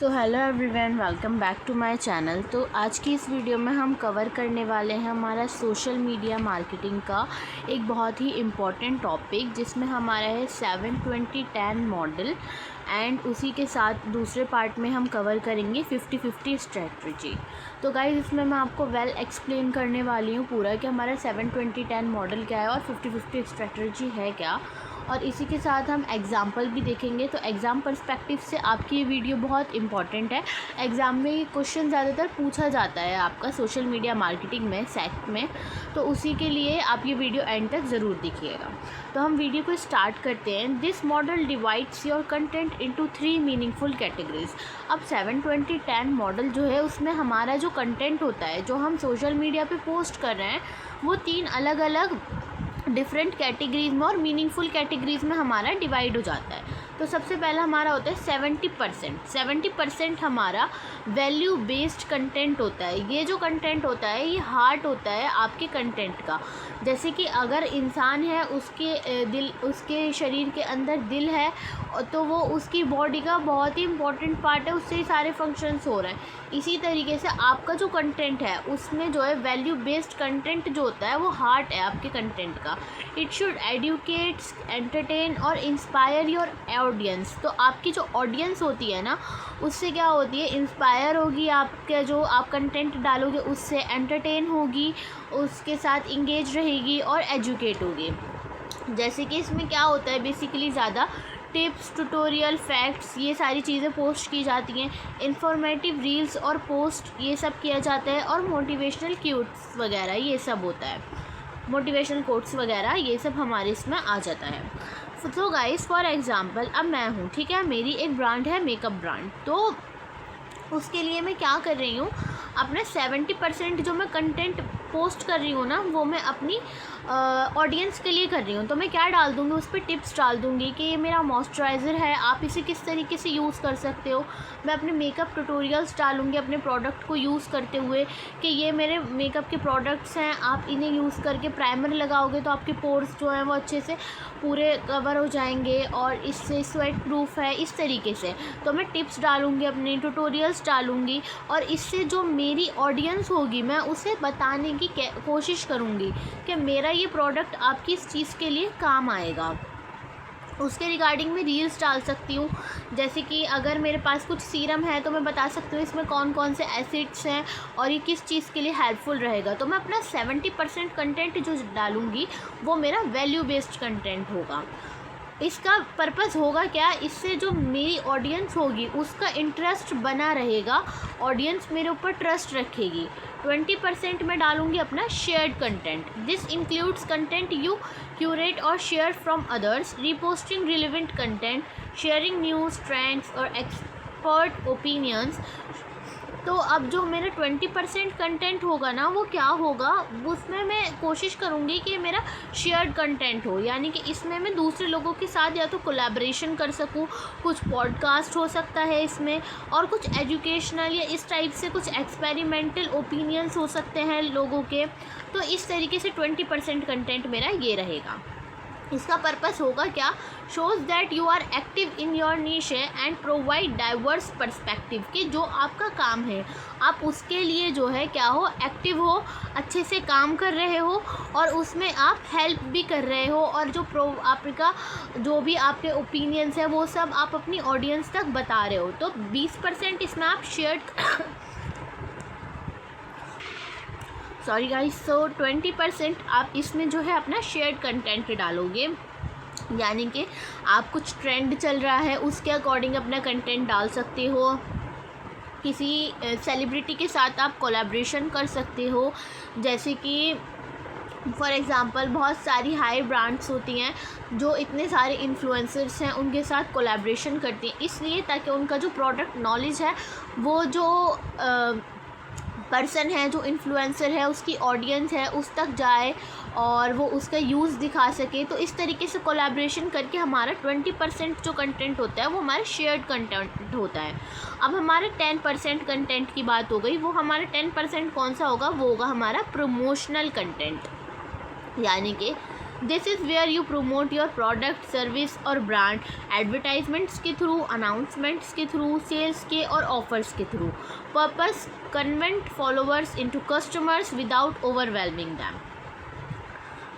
So hello everyone, welcome back to my channel. तो आज की इस वीडियो में हम कवर करने वाले हैं हमारा सोशल मीडिया मार्केटिंग का एक बहुत ही इम्पॉर्टेंट टॉपिक, जिसमें हमारा है 720-10 मॉडल एंड उसी के साथ दूसरे पार्ट में हम कवर करेंगे 50-50 स्ट्रेटजी। तो गाइस, इसमें मैं आपको वेल एक्सप्लेन करने वाली हूँ पूरा कि हमारा 720-10 मॉडल क्या है और 50-50 स्ट्रेटजी है क्या, और इसी के साथ हम एग्ज़ाम्पल भी देखेंगे। तो एग्ज़ाम पर्सपेक्टिव से आपकी ये वीडियो बहुत इंपॉर्टेंट है। एग्ज़ाम में ये क्वेश्चन ज़्यादातर पूछा जाता है आपका सोशल मीडिया मार्केटिंग में सेट में, तो उसी के लिए आप ये वीडियो एंड तक ज़रूर देखिएगा। तो हम वीडियो को स्टार्ट करते हैं। This model divides your content into 3 meaningful categories. अब 720-10 मॉडल जो है, उसमें हमारा जो कंटेंट होता है जो हम सोशल मीडिया पे पोस्ट कर रहे हैं, वो 3 अलग अलग डिफरेंट कैटेगरीज में और मीनिंगफुल कैटेगरीज में हमारा डिवाइड हो जाता है। तो सबसे पहला हमारा होता है 70% हमारा वैल्यू बेस्ड कंटेंट होता है। ये जो कंटेंट होता है, ये हार्ट होता है आपके कंटेंट का। जैसे कि अगर इंसान है, उसके शरीर के अंदर दिल है, तो वो उसकी बॉडी का बहुत ही इम्पोर्टेंट पार्ट है, उससे ही सारे फंक्शंस हो रहे हैं। इसी तरीके से आपका जो कंटेंट है, उसमें जो है वैल्यू बेस्ड कंटेंट जो होता है, वो हार्ट है आपके कंटेंट का। इट शुड एडुकेट, एंटरटेन और इंस्पायर योर ऑडियंस। तो आपकी जो ऑडियंस होती है ना, उससे क्या होती है, इंस्पायर होगी, आपके जो आप कंटेंट डालोगे उससे एंटरटेन होगी, उसके साथ इंगेज रहेगी और एजुकेट होगी। जैसे कि इसमें क्या होता है, बेसिकली ज़्यादा टिप्स, ट्यूटोरियल, फैक्ट्स, ये सारी चीज़ें पोस्ट की जाती हैं। इन्फॉर्मेटिव रील्स और पोस्ट, ये सब किया जाता है। और मोटिवेशनल क्यूट्स वगैरह, ये सब होता है, मोटिवेशनल कोट्स वगैरह, ये सब हमारे इसमें आ जाता है। तो गाइस, फॉर एग्ज़ाम्पल, अब मैं हूँ, ठीक है, मेरी एक ब्रांड है, मेकअप ब्रांड। तो उसके लिए मैं क्या कर रही हूँ, अपने 70% जो मैं कंटेंट पोस्ट कर रही हूँ ना, वो मैं अपनी ऑडियंस के लिए कर रही हूँ। तो मैं क्या डाल दूँगी, उस पर टिप्स डाल दूँगी कि ये मेरा मॉइस्चराइज़र है, आप इसे किस तरीके से यूज़ कर सकते हो। मैं अपने मेकअप ट्यूटोरियल्स डालूँगी अपने प्रोडक्ट को यूज़ करते हुए कि ये मेरे मेकअप के प्रोडक्ट्स हैं, आप इन्हें यूज़ करके प्राइमर लगाओगे तो आपके पोर्स जो हैं वो अच्छे से पूरे कवर हो जाएंगे और इससे स्वेट प्रूफ है, इस तरीके से। तो मैं टिप्स डालूँगी, अपने ट्यूटोरियल्स डालूँगी, और इससे जो मेरी ऑडियंस होगी, मैं उसे बताने की कोशिश करूँगी कि मेरा ये प्रोडक्ट आपकी इस चीज़ के लिए काम आएगा। उसके रिगार्डिंग मैं रील्स डाल सकती हूँ। जैसे कि अगर मेरे पास कुछ सीरम है, तो मैं बता सकती हूँ इसमें कौन कौन से एसिड्स हैं और ये किस चीज़ के लिए हेल्पफुल रहेगा। तो मैं अपना 70% कंटेंट जो डालूँगी, वो मेरा वैल्यू बेस्ड कंटेंट होगा। इसका पर्पस होगा क्या, इससे जो मेरी ऑडियंस होगी उसका इंटरेस्ट बना रहेगा, ऑडियंस मेरे ऊपर ट्रस्ट रखेगी। 20% में डालूंगी अपना shared content. This includes content you curate और share from others, reposting relevant content, sharing news, trends और एक्सपर्ट ओपिनियंस। तो अब जो मेरा 20% कंटेंट होगा ना, वो क्या होगा, उसमें मैं कोशिश करूँगी कि मेरा शेयर्ड कंटेंट हो, यानी कि इसमें मैं दूसरे लोगों के साथ या तो कोलैबोरेशन कर सकूँ, कुछ पॉडकास्ट हो सकता है इसमें, और कुछ एजुकेशनल या इस टाइप से कुछ एक्सपेरिमेंटल ओपिनियंस हो सकते हैं लोगों के। तो इस तरीके से 20% कंटेंट मेरा ये रहेगा। इसका पर्पस होगा क्या, shows that you are active in your niche and provide diverse perspective, कि जो आपका काम है आप उसके लिए जो है क्या हो, एक्टिव हो, अच्छे से काम कर रहे हो, और उसमें आप हेल्प भी कर रहे हो, और जो आपका जो भी आपके ओपिनियंस है, वो सब आप अपनी ऑडियंस तक बता रहे हो। तो 20% इसमें आप शेयर सॉरी गाइस, सो 20% आप इसमें जो है अपना शेयर्ड कंटेंट डालोगे, यानी कि आप कुछ ट्रेंड चल रहा है उसके अकॉर्डिंग अपना कंटेंट डाल सकते हो। किसी सेलिब्रिटी के साथ आप कोलैबोरेशन कर सकते हो। जैसे कि फॉर एग्ज़ाम्पल, बहुत सारी हाई ब्रांड्स होती हैं जो इतने सारे इन्फ्लुएंसर्स हैं उनके साथ कोलैबोरेशन करती हैं, इसलिए ताकि उनका जो प्रोडक्ट नॉलेज है, वो जो पर्सन है, जो इन्फ्लुएंसर है, उसकी ऑडियंस है, उस तक जाए और वो उसका यूज़ दिखा सके। तो इस तरीके से कोलैबोरेशन करके हमारा 20% जो कंटेंट होता है, वो हमारा शेयर्ड कंटेंट होता है। अब हमारे 10% कंटेंट की बात हो गई। वो हमारा 10% कौन सा होगा, वो होगा हमारा प्रमोशनल कंटेंट, यानी कि this is where you promote your product, service और ब्रांड एडवर्टाइजमेंट्स के थ्रू, अनाउंसमेंट्स के थ्रू, सेल्स के और ऑफर्स के through. Purpose convert followers into customers without overwhelming them.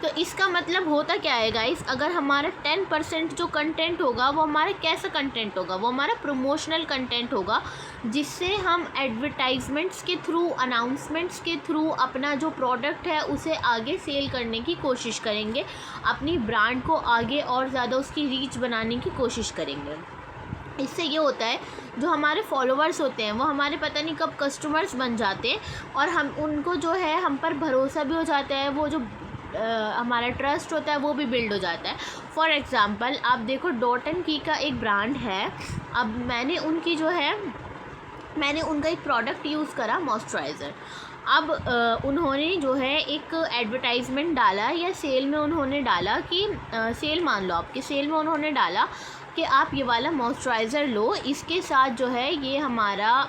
तो इसका मतलब होता क्या है गाइस, अगर हमारा 10% जो कंटेंट होगा वो हमारा कैसा कंटेंट होगा, वो हमारा प्रमोशनल कंटेंट होगा, जिससे हम एडवर्टाइजमेंट्स के थ्रू, अनाउंसमेंट्स के थ्रू अपना जो प्रोडक्ट है उसे आगे सेल करने की कोशिश करेंगे, अपनी ब्रांड को आगे और ज़्यादा उसकी रीच बनाने की कोशिश करेंगे। इससे ये होता है जो हमारे फॉलोअर्स होते हैं वो हमारे पता नहीं कब कस्टमर्स बन जाते हैं, और हम उनको जो है हम पर भरोसा भी हो जाता है, वो जो हमारा ट्रस्ट होता है वो भी बिल्ड हो जाता है। फॉर एग्ज़ाम्पल आप देखो, डॉट एंड की का एक ब्रांड है। अब मैंने उनका एक प्रोडक्ट यूज़ करा, मॉइस्चराइज़र। अब उन्होंने जो है एक एडवर्टाइजमेंट डाला, या सेल में उन्होंने डाला कि सेल मान लो आपके सेल में उन्होंने डाला कि आप ये वाला मॉइस्चराइज़र लो, इसके साथ जो है ये हमारा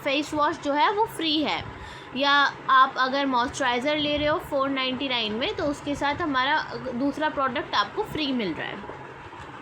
फेस वॉश जो है वो फ्री है, या आप अगर मॉइस्चराइज़र ले रहे हो 499 में तो उसके साथ हमारा दूसरा प्रोडक्ट आपको फ्री मिल रहा है।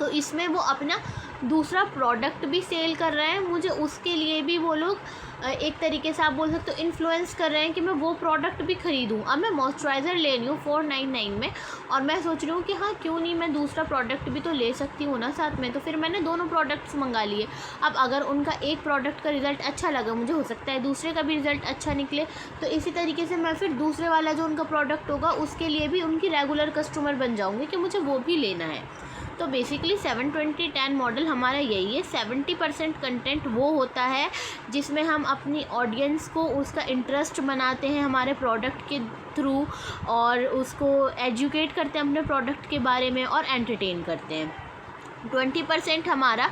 तो इसमें वो अपना दूसरा प्रोडक्ट भी सेल कर रहे हैं, मुझे उसके लिए भी वो लोग एक तरीके से आप बोल सकते हो इन्फ्लुएंस कर रहे हैं कि मैं वो प्रोडक्ट भी ख़रीदूँ। अब मैं मॉइस्चराइज़र ले रही हूँ 499 में, और मैं सोच रही हूँ कि हाँ क्यों नहीं, मैं दूसरा प्रोडक्ट भी तो ले सकती हूँ ना साथ में। तो फिर मैंने दोनों प्रोडक्ट्स मंगा लिए। अब अगर उनका एक प्रोडक्ट का रिज़ल्ट अच्छा लगा, मुझे हो सकता है दूसरे का भी रिज़ल्ट अच्छा निकले, तो इसी तरीके से मैं फिर दूसरे वाला जो उनका प्रोडक्ट होगा उसके लिए भी उनकी रेगुलर कस्टमर बन जाऊँगी कि मुझे वो भी लेना है। तो बेसिकली 7-20-10 मॉडल हमारा यही है। 70% कंटेंट वो होता है जिसमें हम अपनी ऑडियंस को उसका इंटरेस्ट बनाते हैं हमारे प्रोडक्ट के थ्रू, और उसको एजुकेट करते हैं अपने प्रोडक्ट के बारे में, और एंटरटेन करते हैं। 20% हमारा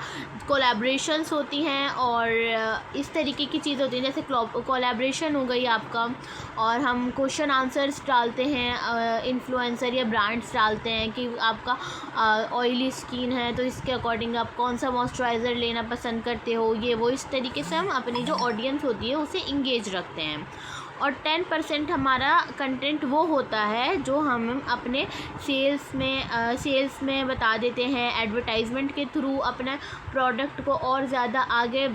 कोलैबोरेशंस होती हैं और इस तरीके की चीज़ होती हैं, जैसे कोलैबोरेशन हो गई आपका, और हम क्वेश्चन आंसर्स डालते हैं, इन्फ्लुएंसर या ब्रांड्स डालते हैं कि आपका ऑयली स्किन है तो इसके अकॉर्डिंग आप कौन सा मॉइस्चराइज़र लेना पसंद करते हो, ये वो इस तरीके से हम अपनी जो ऑडियंस होती है उसे इंगेज रखते हैं। और 10% हमारा कंटेंट वो होता है जो हम अपने सेल्स में बता देते हैं, एडवर्टाइजमेंट के थ्रू अपने प्रोडक्ट को और ज़्यादा आगे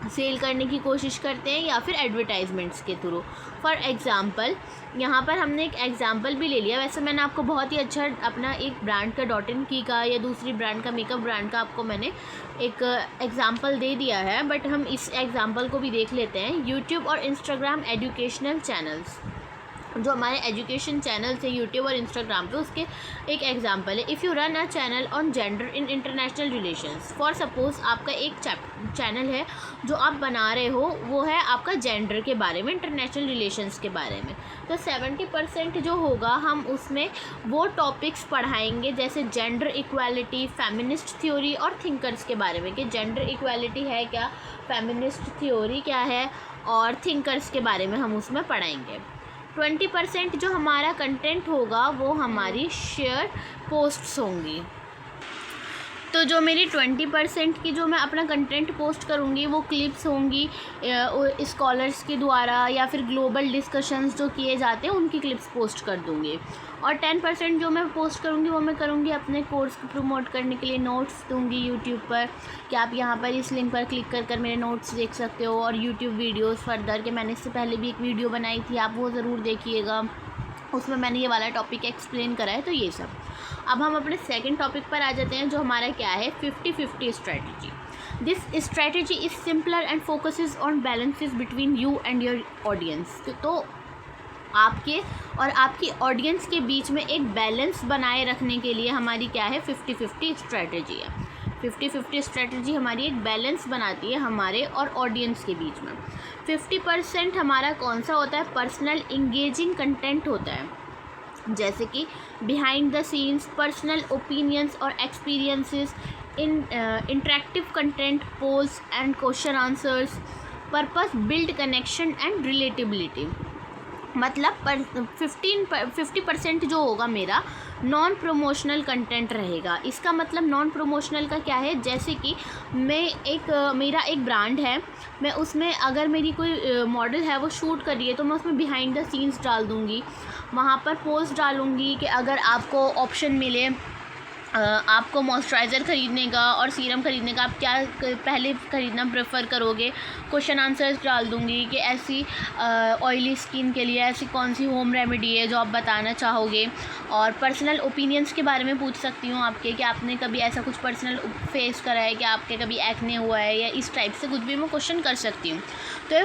सेल करने की कोशिश करते हैं, या फिर एडवर्टाइजमेंट्स के थ्रू। फॉर एग्ज़ाम्पल यहाँ पर हमने एक एग्ज़ाम्पल भी ले लिया। वैसे मैंने आपको बहुत ही अच्छा अपना एक ब्रांड का, डॉट एंड की का या दूसरी ब्रांड का, मेकअप ब्रांड का आपको मैंने एक एग्ज़ाम्पल दे दिया है, बट हम इस एग्ज़ाम्पल को भी देख लेते हैं। यूट्यूब और इंस्टाग्राम एजुकेशनल चैनल्स, जो हमारे एजुकेशन चैनल्स है यूट्यूब और इंस्टाग्राम पे, उसके एक एग्जांपल है। If you run a channel on gender in international relations, for suppose आपका एक चैनल है जो आप बना रहे हो, वो है आपका जेंडर के बारे में, इंटरनेशनल रिलेशंस के बारे में, तो 70% जो होगा हम उसमें वो टॉपिक्स पढ़ाएंगे, जैसे जेंडर इक्वालिटी, फेमिनिस्ट थ्योरी और थिंकर्स के बारे में, कि जेंडर इक्वालिटी है क्या, फेमिनिस्ट थ्योरी क्या है, और थिंकर्स के बारे में हम उसमें पढ़ाएंगे। 20% जो हमारा कंटेंट होगा वो हमारी शेयर पोस्ट्स होंगी। तो जो मेरी 20% की जो मैं अपना कंटेंट पोस्ट करूँगी वो क्लिप्स होंगी स्कॉलर्स के द्वारा, या फिर ग्लोबल डिस्कशंस जो किए जाते हैं उनकी क्लिप्स पोस्ट कर दूँगी। और 10% जो मैं पोस्ट करूँगी वो मैं करूँगी अपने कोर्स को प्रमोट करने के लिए, नोट्स दूँगी यूट्यूब पर कि आप यहाँ पर इस लिंक पर क्लिक कर मेरे नोट्स देख सकते हो, और यूट्यूब वीडियोज़ फर्दर के मैंने इससे पहले भी एक वीडियो बनाई थी, आप वो ज़रूर देखिएगा, उसमें मैंने ये वाला टॉपिक एक्सप्लेन करा है। तो ये सब। अब हम अपने सेकंड टॉपिक पर आ जाते हैं, जो हमारा क्या है, 50-50 strategy. This strategy is simpler and focuses on balances between you and your audience. तो आपके और आपकी ऑडियंस के बीच में एक बैलेंस बनाए रखने के लिए हमारी क्या है, 50-50 स्ट्रेटजी है। 50-50 स्ट्रेटजी हमारी एक बैलेंस बनाती है हमारे और ऑडियंस के बीच में। 50% हमारा कौन सा होता है, पर्सनल इंगेजिंग कंटेंट होता है, जैसे कि behind the scenes, personal opinions और experiences, interactive content, polls and question answers, purpose build connection and relatability. मतलब 50% जो होगा मेरा नॉन प्रमोशनल कंटेंट रहेगा। इसका मतलब नॉन प्रमोशनल का क्या है, जैसे कि मेरा एक ब्रांड है, मैं उसमें अगर मेरी कोई मॉडल है वो शूट कर रही है तो मैं उसमें बिहाइंड द सीन्स डाल दूँगी, वहाँ पर पोस्ट डालूँगी कि अगर आपको ऑप्शन मिले आपको मॉइस्चराइज़र ख़रीदने का और सीरम ख़रीदने का, आप क्या पहले ख़रीदना प्रेफर करोगे। क्वेश्चन आंसर्स डाल दूँगी कि ऐसी ऑयली स्किन के लिए ऐसी कौन सी होम रेमेडी है जो आप बताना चाहोगे, और पर्सनल ओपिनियंस के बारे में पूछ सकती हूँ आपके कि आपने कभी ऐसा कुछ पर्सनल फेस करा है कि आपके कभी एक्ने हुआ है, या इस टाइप से कुछ भी मैं क्वेश्चन कर सकती हूँ। तो ये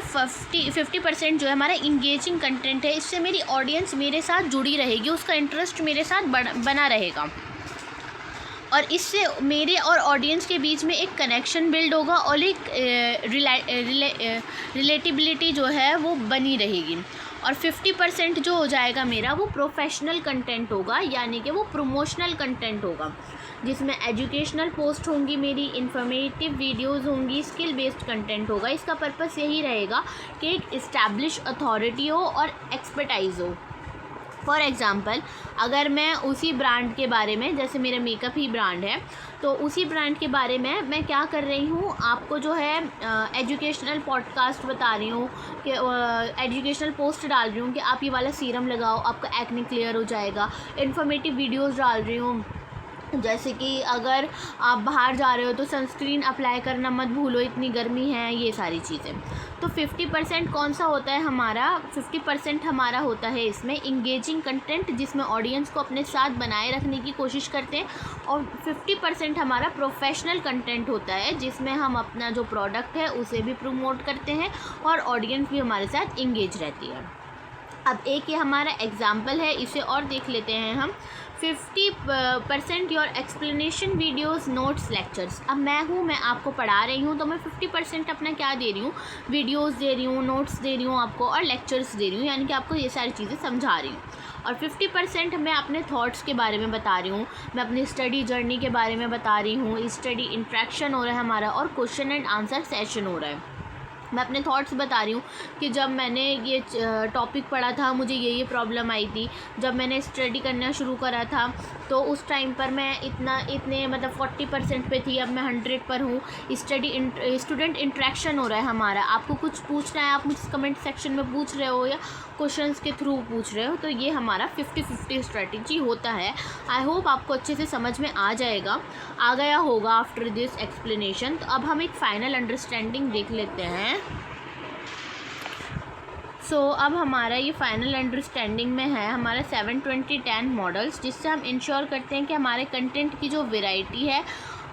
50% जो है हमारा इंगेजिंग कंटेंट है। इससे मेरी ऑडियंस मेरे साथ जुड़ी रहेगी, उसका इंटरेस्ट मेरे साथ बना रहेगा, और इससे मेरे और ऑडियंस के बीच में एक कनेक्शन बिल्ड होगा और एक रिलेटिबिलिटी जो है वो बनी रहेगी। और 50% जो हो जाएगा मेरा वो प्रोफेशनल कंटेंट होगा, यानी कि वो प्रमोशनल कंटेंट होगा, जिसमें एजुकेशनल पोस्ट होंगी, मेरी इन्फॉर्मेटिव वीडियोस होंगी, स्किल बेस्ड कंटेंट होगा। इसका पर्पस यही रहेगा कि एक इस्टेब्लिश अथॉरिटी हो और एक्सपर्टाइज हो। फॉर एग्ज़ाम्पल, अगर मैं उसी ब्रांड के बारे में, जैसे मेरा मेकअप ही ब्रांड है, तो उसी ब्रांड के बारे में मैं क्या कर रही हूँ, आपको जो है एजुकेशनल पॉडकास्ट बता रही हूँ कि एजुकेशनल पोस्ट डाल रही हूँ कि आप ये वाला सीरम लगाओ, आपका एक्ने क्लियर हो जाएगा। इन्फॉर्मेटिव वीडियोस डाल रही हूँ, जैसे कि अगर आप बाहर जा रहे हो तो सनस्क्रीन अप्लाई करना मत भूलो, इतनी गर्मी है, ये सारी चीज़ें। तो 50% कौन सा होता है हमारा, 50% हमारा होता है इसमें इंगेजिंग कंटेंट, जिसमें ऑडियंस को अपने साथ बनाए रखने की कोशिश करते हैं, और 50% हमारा प्रोफेशनल कंटेंट होता है, जिसमें हम अपना जो प्रोडक्ट है उसे भी प्रमोट करते हैं और ऑडियंस भी हमारे साथ इंगेज रहती है। अब एक ये हमारा एग्जाम्पल है, इसे और देख लेते हैं हम। 50% your explanation videos, notes, lectures. अब मैं आपको पढ़ा रही हूँ, तो मैं 50% अपना क्या दे रही हूँ, वीडियोस दे रही हूँ, नोट्स दे रही हूँ आपको, और लेक्चर्स दे रही हूँ, यानी कि आपको ये सारी चीज़ें समझा रही हूँ। और 50% मैं अपने थॉट्स के बारे में बता रही हूँ, मैं अपनी स्टडी जर्नी के बारे में बता रही हूँ, स्टडी इंट्रैक्शन हो रहा है हमारा, और क्वेश्चन एंड आंसर सेशन हो रहा है। मैं अपने थॉट्स बता रही हूँ कि जब मैंने ये टॉपिक पढ़ा था मुझे ये प्रॉब्लम आई थी, जब मैंने स्टडी करना शुरू करा था तो उस टाइम पर मैं इतने मतलब 40% पे थी, अब मैं 100 पर हूँ। स्टूडेंट इंट्रैक्शन हो रहा है हमारा, आपको कुछ पूछना है, आप मुझे कमेंट सेक्शन में पूछ रहे हो या क्वेश्चंस के थ्रू पूछ रहे हो, तो ये हमारा 50-50 स्ट्रेटजी होता है। आई होप आपको अच्छे से समझ में आ गया होगा आफ्टर दिस एक्सप्लेनेशन। तो अब हम एक फाइनल अंडरस्टैंडिंग देख लेते हैं। अब हमारा ये फाइनल अंडरस्टैंडिंग में है हमारा 7-20-10 मॉडल्स, जिससे हम इंश्योर करते हैं कि हमारे कंटेंट की जो वैरायटी है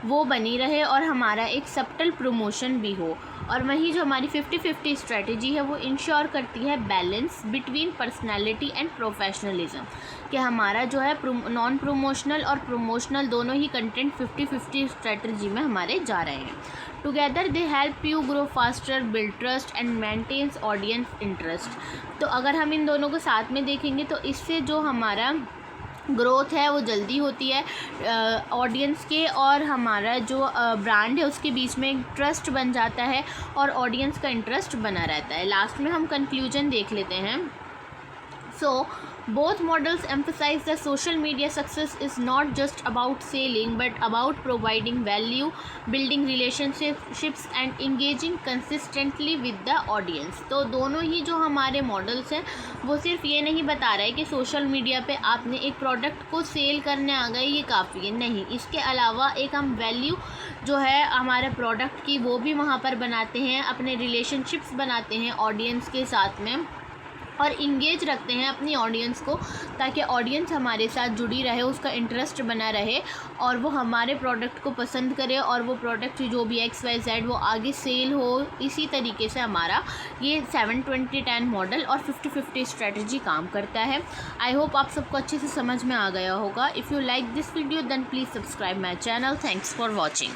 वो बनी रहे और हमारा एक सब्टल प्रमोशन भी हो। और वहीं जो हमारी 50-50 स्ट्रेटजी है वो इंश्योर करती है balance between personality and professionalism, कि हमारा जो है नॉन प्रमोशनल और प्रमोशनल दोनों ही कंटेंट 50-50 स्ट्रेटजी में हमारे जा रहे हैं। Together they help you grow faster, build trust and maintains audience interest. तो अगर हम इन दोनों को साथ में देखेंगे तो इससे जो हमारा ग्रोथ है वो जल्दी होती है ऑडियंस के, और हमारा जो ब्रांड है उसके बीच में एक ट्रस्ट बन जाता है और ऑडियंस का इंटरेस्ट बना रहता है। लास्ट में हम कंक्लूजन देख लेते हैं। Both models emphasize that social media success is not just about selling but about providing value, building relationships and engaging consistently with the audience। तो दोनों ही जो हमारे मॉडल्स हैं वो सिर्फ ये नहीं बता रहा है कि सोशल मीडिया पे आपने एक प्रोडक्ट को सेल करने आ गए ये काफ़ी है, नहीं, इसके अलावा एक हम वैल्यू जो है हमारे प्रोडक्ट की वो भी वहाँ पर बनाते हैं, अपने रिलेशनशिप्स बनाते हैं ऑडियंस के साथ में, और इंगेज रखते हैं अपनी ऑडियंस को, ताकि ऑडियंस हमारे साथ जुड़ी रहे, उसका इंटरेस्ट बना रहे और वो हमारे प्रोडक्ट को पसंद करे, और वो प्रोडक्ट जो भी XYZ वो आगे सेल हो। इसी तरीके से हमारा ये 7-20-10 मॉडल और 50-50 स्ट्रेटजी काम करता है। आई होप आप सबको अच्छे से समझ में आ गया होगा। If you like this video then please subscribe my channel. Thanks for watching.